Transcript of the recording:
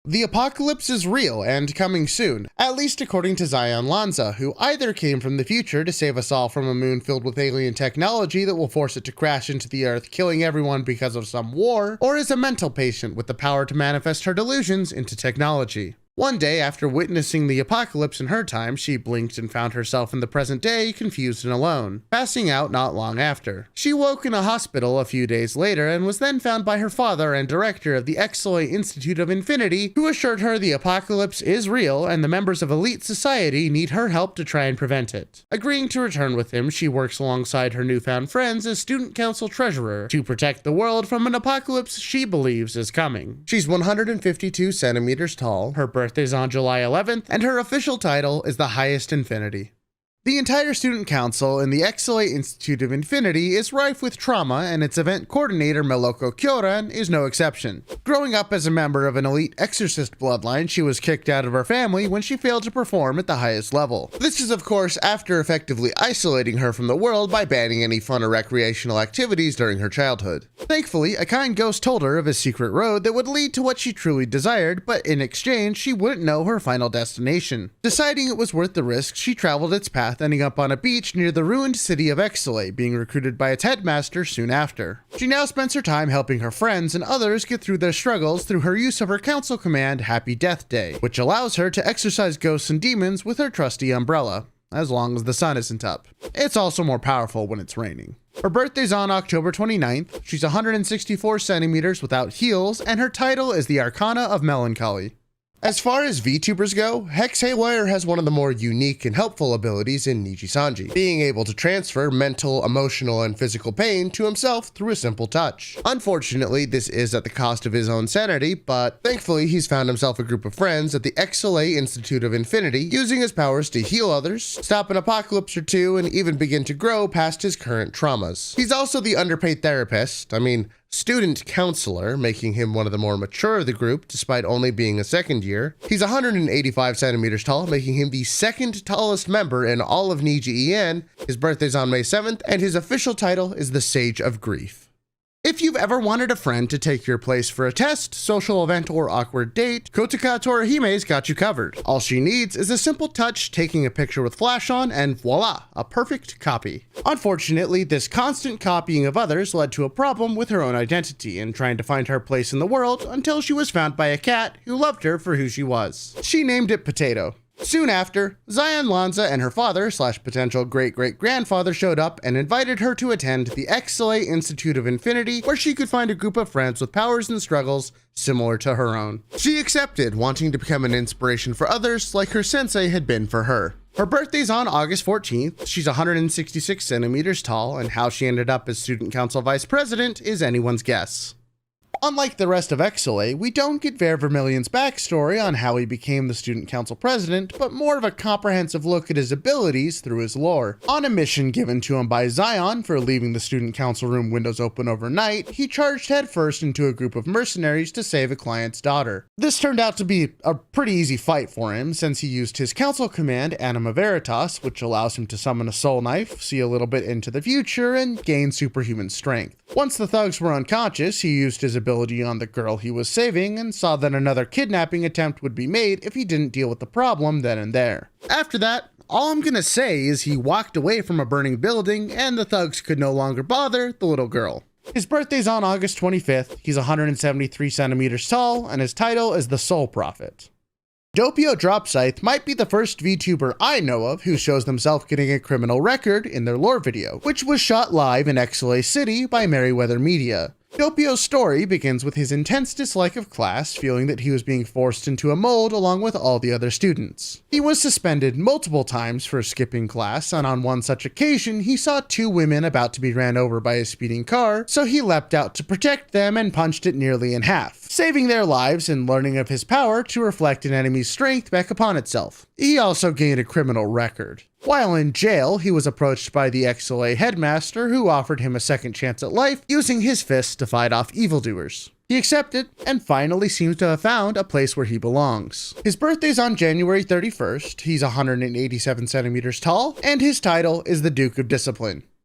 The apocalypse is real and coming soon, at least according to ZaionLanZa, who either came from the future to save us all from a moon filled with alien technology that will force it to crash into the Earth, killing everyone because of some war, or is a mental patient with the power to manifest her delusions into technology. One day, after witnessing the apocalypse in her time, she blinked and found herself in the present day, confused and alone, passing out not long after. She woke in a hospital a few days later and was then found by her father and director of the XSOLEIL Institute of Infinity, who assured her the apocalypse is real and the members of elite society need her help to try and prevent it. Agreeing to return with him, she works alongside her newfound friends as student council treasurer to protect the world from an apocalypse she believes is coming. She's 152 centimeters tall, her birthday's on July 11th, and her official title is the Highest Infinity. The entire student council in the XSOLEIL Institute of Infinity is rife with trauma, and its event coordinator MelocoKyoran is no exception. Growing up as a member of an elite exorcist bloodline, she was kicked out of her family when she failed to perform at the highest level. This is of course after effectively isolating her from the world by banning any fun or recreational activities during her childhood. Thankfully, a kind ghost told her of a secret road that would lead to what she truly desired, but in exchange she wouldn't know her final destination. Deciding it was worth the risk, she traveled its path, ending up on a beach near the ruined city of XSOLEIL, being recruited by its headmaster soon after. She now spends her time helping her friends and others get through their struggles through her use of her council command Happy Death Day, which allows her to exorcise ghosts and demons with her trusty umbrella, as long as the sun isn't up. It's also more powerful when it's raining. Her birthday's on October 29th, she's 164 centimeters without heels, and her title is the Arcana of Melancholy. As far as VTubers go, HexHaywire has one of the more unique and helpful abilities in Nijisanji, being able to transfer mental, emotional, and physical pain to himself through a simple touch. Unfortunately, this is at the cost of his own sanity, but thankfully he's found himself a group of friends at the XSOLEIL Institute of Infinity, using his powers to heal others, stop an apocalypse or two, and even begin to grow past his current traumas. He's also the underpaid therapist, student counselor, making him one of the more mature of the group despite only being a second year. He's 185 centimeters tall, making him the second tallest member in all of Nijisanji. His birthday's on May 7th, and his official title is the Sage of Grief. If you've ever wanted a friend to take your place for a test, social event, or awkward date, KotokaTorahime's got you covered. All she needs is a simple touch, taking a picture with flash on, and voila, a perfect copy. Unfortunately, this constant copying of others led to a problem with her own identity and trying to find her place in the world until she was found by a cat who loved her for who she was. She named it Potato. Soon after, ZaionLanZa and her father/potential great-great-grandfather showed up and invited her to attend the XSOLEIL Institute of Infinity, where she could find a group of friends with powers and struggles similar to her own. She accepted, wanting to become an inspiration for others like her sensei had been for her. Her birthday's on August 14th, she's 166 centimeters tall, and how she ended up as student council vice president is anyone's guess. Unlike the rest of XSOLEIL, we don't get VerVermillion's backstory on how he became the student council president, but more of a comprehensive look at his abilities through his lore. On a mission given to him by Zion for leaving the student council room windows open overnight, he charged headfirst into a group of mercenaries to save a client's daughter. This turned out to be a pretty easy fight for him, since he used his council command Anima Veritas, which allows him to summon a soul knife, see a little bit into the future, and gain superhuman strength. Once the thugs were unconscious, he used his ability on the girl he was saving and saw that another kidnapping attempt would be made if he didn't deal with the problem then and there. After that, all I'm gonna say is he walked away from a burning building and the thugs could no longer bother the little girl. His birthday's on August 25th, he's 173 centimeters tall, and his title is the Soul Prophet. DoppioDropscythe might be the first VTuber I know of who shows themselves getting a criminal record in their lore video, which was shot live in XSOLEIL City by Merryweather Media. Doppio's story begins with his intense dislike of class, feeling that he was being forced into a mold along with all the other students. He was suspended multiple times for skipping class, and on one such occasion, he saw two women about to be ran over by a speeding car, so he leapt out to protect them and punched it nearly in half, saving their lives and learning of his power to reflect an enemy's strength back upon itself. He also gained a criminal record. While in jail, he was approached by the XSOLEIL headmaster, who offered him a second chance at life using his fists to fight off evildoers. He accepted, and finally seems to have found a place where he belongs. His birthday's on January 31st, he's 187 centimeters tall, and his title is the Duke of Discipline.